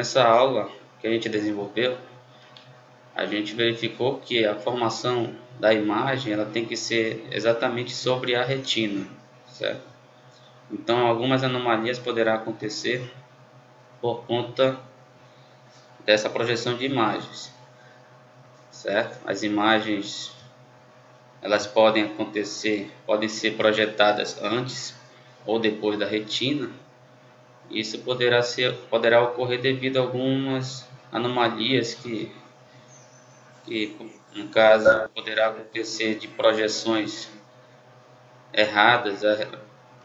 nessa aula que a gente desenvolveu, a gente verificou que a formação da imagem ela tem que ser exatamente sobre a retina, certo? Então, algumas anomalias poderão acontecer por conta dessa projeção de imagens, certo? As imagens elas podem ser projetadas antes ou depois da retina. Isso poderá ocorrer devido a algumas anomalias que no caso poderá acontecer de projeções erradas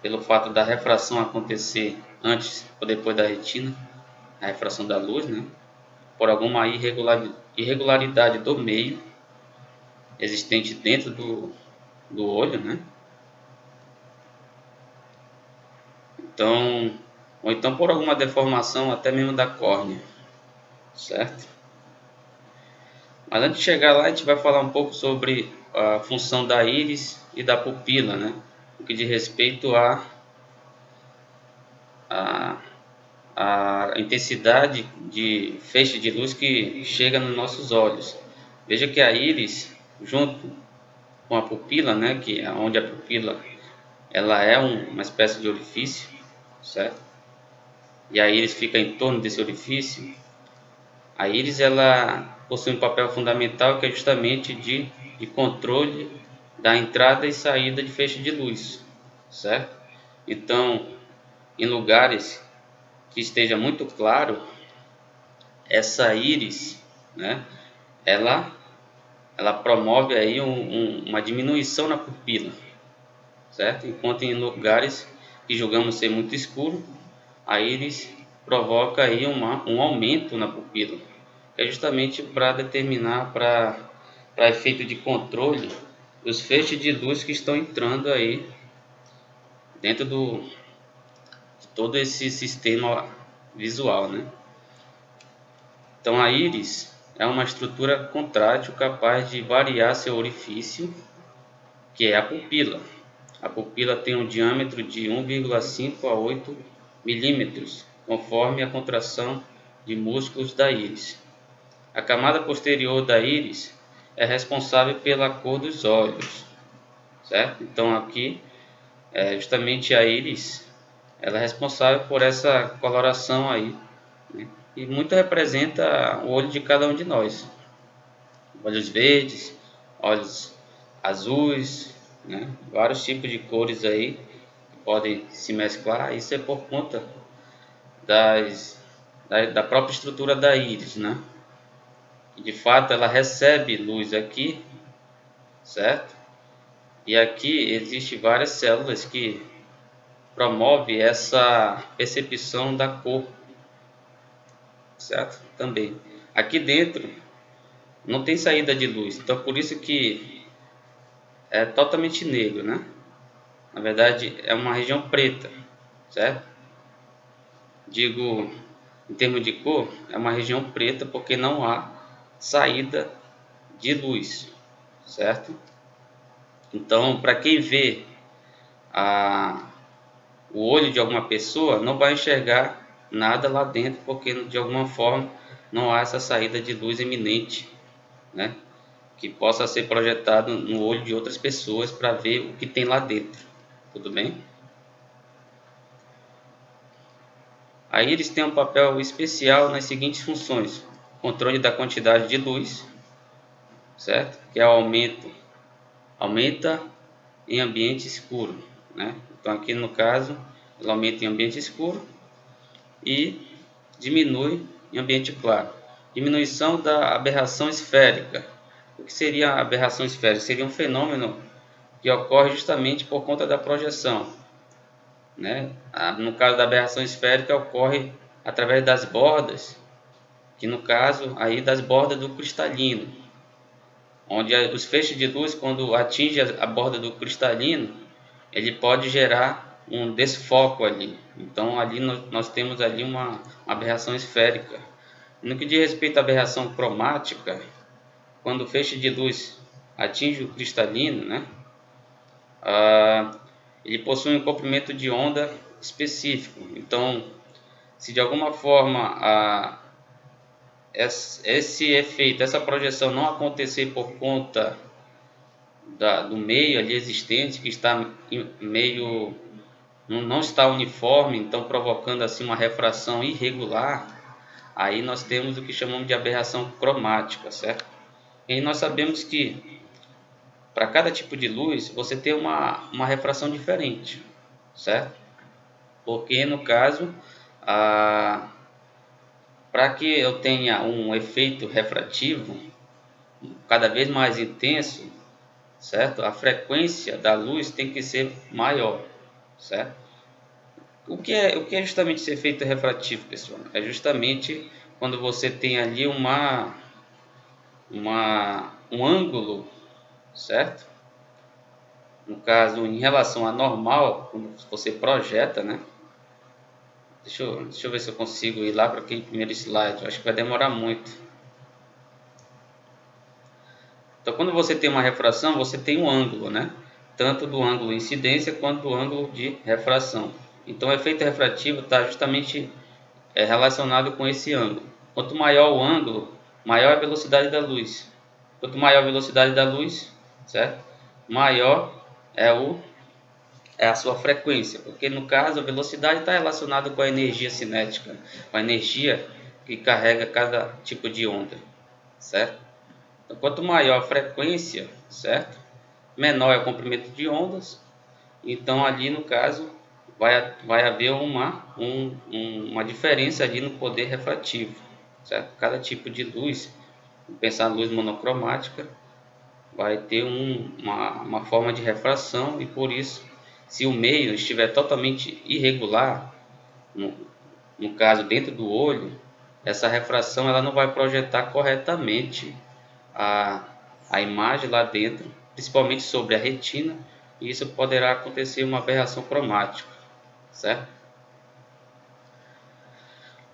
pelo fato da refração acontecer antes ou depois da retina, a refração da luz, né? Por alguma irregularidade do meio existente dentro do olho, né? Então, ou então por alguma deformação até mesmo da córnea, certo? Mas antes de chegar lá, a gente vai falar um pouco sobre a função da íris e da pupila, né? O que diz respeito a intensidade de feixe de luz que chega nos nossos olhos. Veja que a íris, junto com a pupila, né, que é onde a pupila ela é uma espécie de orifício, certo? E a íris fica em torno desse orifício. A íris ela possui um papel fundamental que é justamente de controle da entrada e saída de feixe de luz, certo? Então, em lugares que esteja muito claro, essa íris, né, ela promove aí uma diminuição na pupila, certo? Enquanto em lugares que julgamos ser muito escuro, a íris provoca aí um aumento na pupila, que é justamente para determinar, para efeito de controle dos feixes de luz que estão entrando aí dentro de todo esse sistema visual, né? Então a íris é uma estrutura contrátil capaz de variar seu orifício, que é a pupila. A pupila tem um diâmetro de 1,5 a 8 milímetros, conforme a contração de músculos da íris. A camada posterior da íris é responsável pela cor dos olhos, certo? Então aqui justamente a íris ela é responsável por essa coloração aí, né? E muito representa o olho de cada um de nós. Olhos verdes, olhos azuis, né? Vários tipos de cores aí que podem se mesclar. Isso é por conta da própria estrutura da íris, né? E de fato ela recebe luz aqui, certo? E aqui existe várias células que promove essa percepção da cor, certo? Também aqui dentro não tem saída de luz, então por isso que é totalmente negro, né? Na verdade é uma região preta, certo? Digo, em termos de cor, é uma região preta porque não há saída de luz, certo? Então, para quem vê o olho de alguma pessoa, não vai enxergar nada lá dentro, porque de alguma forma não há essa saída de luz eminente, né? Que possa ser projetado no olho de outras pessoas para ver o que tem lá dentro. Tudo bem? A íris tem um papel especial nas seguintes funções: controle da quantidade de luz, certo? Que é o aumenta em ambiente escuro, né? Então aqui no caso, ela aumenta em ambiente escuro e diminui em ambiente claro. Diminuição da aberração esférica. O que seria a aberração esférica? Seria um fenômeno que ocorre justamente por conta da projeção, né? No caso da aberração esférica ocorre através das bordas, que no caso aí das bordas do cristalino, onde os feixes de luz, quando atinge a borda do cristalino, ele pode gerar um desfoco ali. Então ali nós temos ali uma aberração esférica. No que diz respeito à aberração cromática, quando o feixe de luz atinge o cristalino, né, ele possui um comprimento de onda específico. Então, se de alguma forma esse efeito, essa projeção não acontecer por conta do meio ali existente, que está meio não está uniforme, então provocando assim uma refração irregular, aí nós temos o que chamamos de aberração cromática, certo? E nós sabemos que para cada tipo de luz você tem uma refração diferente, certo? Porque no caso, para que eu tenha um efeito refrativo cada vez mais intenso, certo? A frequência da luz tem que ser maior, certo? O que é justamente esse efeito refrativo, pessoal? É justamente quando você tem ali um ângulo, certo? No caso, em relação à normal, quando você projeta, né? Deixa eu ver se eu consigo ir lá para aquele primeiro slide. Eu acho que vai demorar muito. Então, quando você tem uma refração, você tem um ângulo, né? Tanto do ângulo incidência quanto do ângulo de refração. Então, o efeito refrativo está justamente relacionado com esse ângulo. Quanto maior o ângulo, maior a velocidade da luz. Quanto maior a velocidade da luz, certo? Maior é a sua frequência, porque no caso a velocidade está relacionada com a energia cinética, com a energia que carrega cada tipo de onda, certo? Então, quanto maior a frequência, certo? Menor é o comprimento de ondas. Então ali no caso vai haver uma diferença ali no poder refrativo, certo? Cada tipo de luz, pensar na luz monocromática, vai ter uma forma de refração, e por isso, se o meio estiver totalmente irregular, no, no caso dentro do olho, essa refração ela não vai projetar corretamente a, a imagem lá dentro, principalmente sobre a retina, e isso poderá acontecer uma aberração cromática, certo?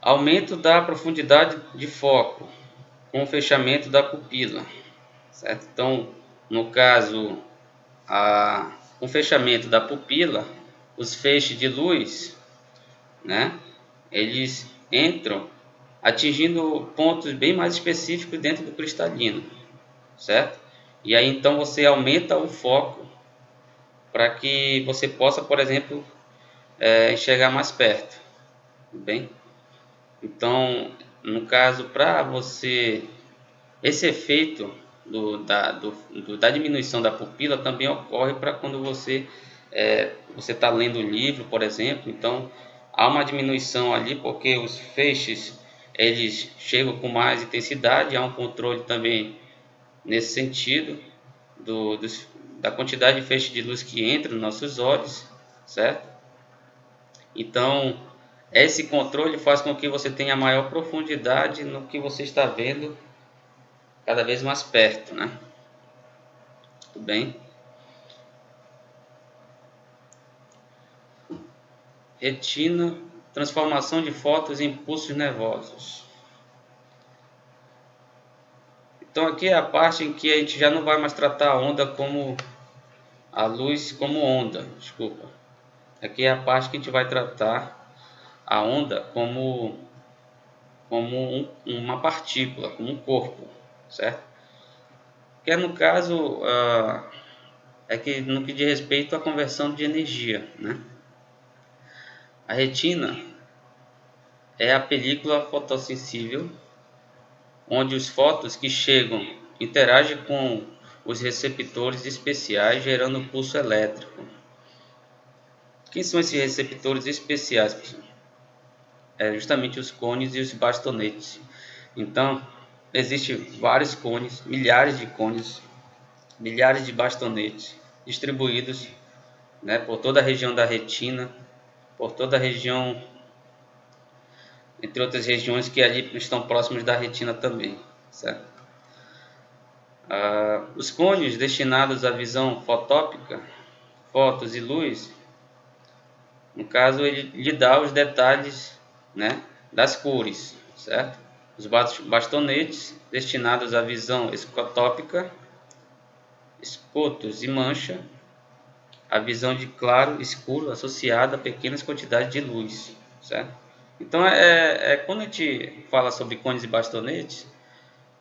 Aumento da profundidade de foco com o fechamento da pupila, certo? Então, no caso, com o fechamento da pupila, os feixes de luz, né, eles entram atingindo pontos bem mais específicos dentro do cristalino, certo? E aí então você aumenta o foco para que você possa, por exemplo, enxergar mais perto, tudo bem? Então, no caso, para você, esse efeito da diminuição da pupila também ocorre para quando você está lendo o livro, por exemplo. Então, há uma diminuição ali porque os feixes eles chegam com mais intensidade, há um controle também nesse sentido da quantidade de feixes de luz que entra nos nossos olhos, certo? Então, esse controle faz com que você tenha maior profundidade no que você está vendo cada vez mais perto, né? Tudo bem? Retina, transformação de fótons em impulsos nervosos. Então aqui é a parte em que a gente já não vai mais tratar a onda como a luz como onda, desculpa. Aqui é a parte que a gente vai tratar a onda como uma partícula, como um corpo, certo? Que é no caso é que no que diz respeito à conversão de energia, né? A retina é a película fotossensível onde os fótons que chegam interagem com os receptores especiais, gerando pulso elétrico. Quem são esses receptores especiais, pessoal? É justamente os cones e os bastonetes. Então, existem vários cones, milhares de cones, milhares de bastonetes distribuídos, né, por toda a região da retina, por toda a região, entre outras regiões que ali estão próximas da retina também, certo? Os cones destinados à visão fotópica, fotos e luz, no caso ele lhe dá os detalhes, né, das cores, certo? Os bastonetes destinados à visão escotópica, escotos e mancha, a visão de claro e escuro associada a pequenas quantidades de luz, certo? Então, quando a gente fala sobre cones e bastonetes,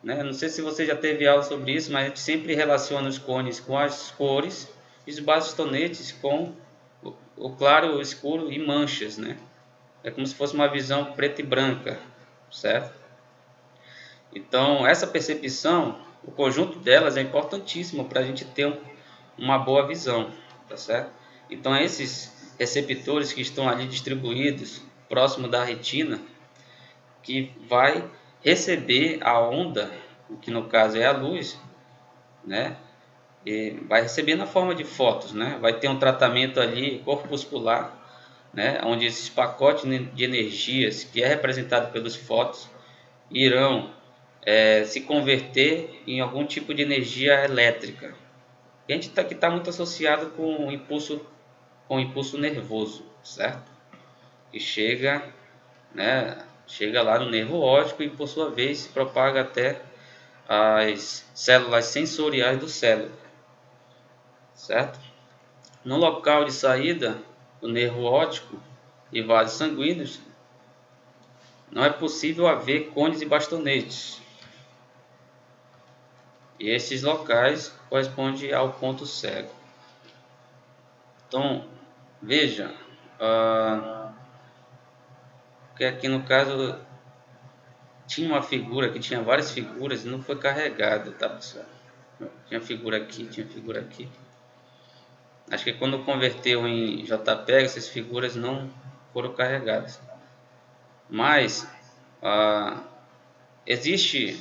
né, não sei se você já teve aula sobre isso, mas a gente sempre relaciona os cones com as cores e os bastonetes com o claro, o escuro e manchas, né? É como se fosse uma visão preta e branca, certo? Então, essa percepção, o conjunto delas é importantíssimo para a gente ter uma boa visão, tá certo? Então, esses receptores que estão ali distribuídos próximo da retina, que vai receber a onda, que no caso é a luz, né? E vai receber na forma de fótons, né? Vai ter um tratamento ali corpuscular, né? Onde esses pacotes de energias que é representado pelos fótons irão se converter em algum tipo de energia elétrica. E a gente que está muito associado com o impulso nervoso, certo? Que chega, né? Chega lá no nervo óptico e por sua vez se propaga até as células sensoriais do cérebro, certo? No local de saída do nervo óptico e vasos sanguíneos, não é possível haver cones e bastonetes. E esses locais correspondem ao ponto cego. Então, veja, que aqui no caso tinha uma figura que tinha várias figuras e não foi carregado, tá pessoal? Tinha figura aqui, tinha figura aqui. Acho que quando converteu em JPEG, essas figuras não foram carregadas. Mas existe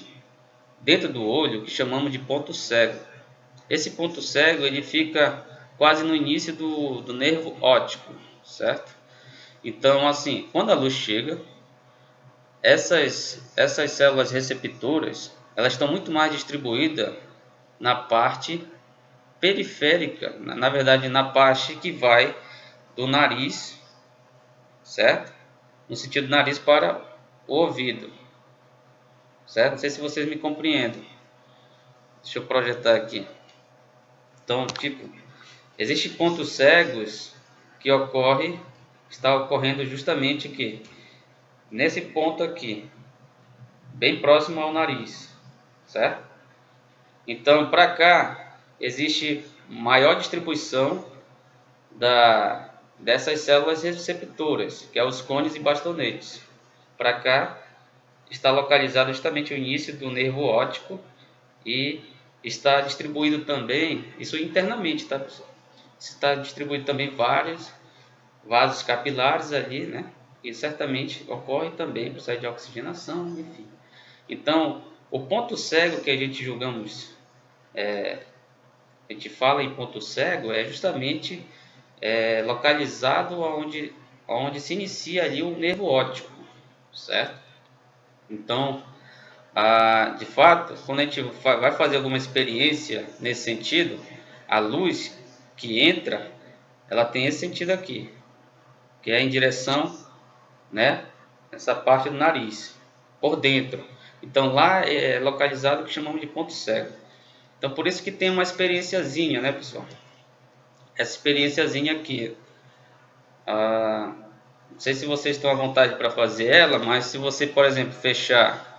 dentro do olho o que chamamos de ponto cego. Esse ponto cego ele fica quase no início do nervo óptico, certo? Então, assim, quando a luz chega, essas células receptoras elas estão muito mais distribuídas na parte periférica, na verdade na parte que vai do nariz, certo? No sentido do nariz para o ouvido, certo? Não sei se vocês me compreendem. Deixa eu projetar aqui. Então, tipo, existem pontos cegos que está ocorrendo justamente aqui, nesse ponto aqui, bem próximo ao nariz, certo? Então, para cá, existe maior distribuição dessas células receptoras, que é os cones e bastonetes. Para cá, está localizado justamente o início do nervo óptico e está distribuído também, isso internamente, tá, pessoal? Está distribuído também vários vasos capilares ali, né? E certamente ocorre também processo de oxigenação, enfim. Então, o ponto cego que a gente julgamos, a gente fala em ponto cego, é justamente localizado onde se inicia ali o nervo óptico, certo? Então, de fato, quando a gente vai fazer alguma experiência nesse sentido, a luz que entra, ela tem esse sentido aqui, que é em direção, né, essa parte do nariz, por dentro. Então lá é localizado o que chamamos de ponto cego. Então por isso que tem uma experienciazinha, né, pessoal? Essa experienciazinha aqui, não sei se vocês estão à vontade para fazer ela, mas se você, por exemplo, fechar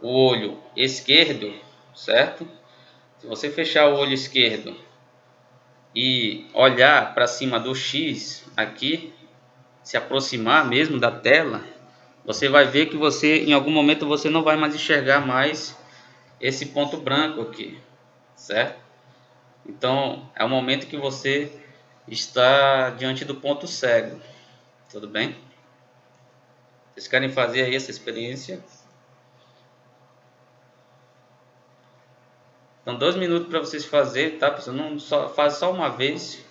o olho esquerdo, certo? Se você fechar o olho esquerdo e olhar para cima do X aqui, se aproximar mesmo da tela, você vai ver que você, em algum momento, você não vai mais enxergar mais esse ponto branco aqui, certo? Então, é o momento que você está diante do ponto cego, tudo bem? Vocês querem fazer aí essa experiência? Então, 2 minutos para vocês fazerem, tá, pessoal? Não faz só uma vez,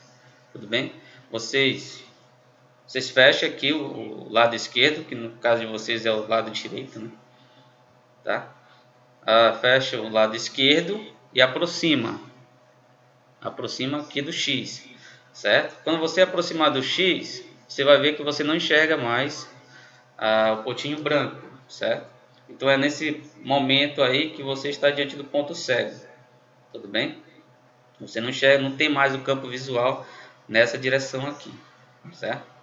tudo bem? Vocês fecham aqui o lado esquerdo, que no caso de vocês é o lado direito, né? Tá? Fecha o lado esquerdo e aproxima aqui do X, certo? Quando você aproximar do X, você vai ver que você não enxerga mais o pontinho branco, certo? Então é nesse momento aí que você está diante do ponto cego, tudo bem? Você não enxerga, não tem mais o campo visual nessa direção aqui, certo?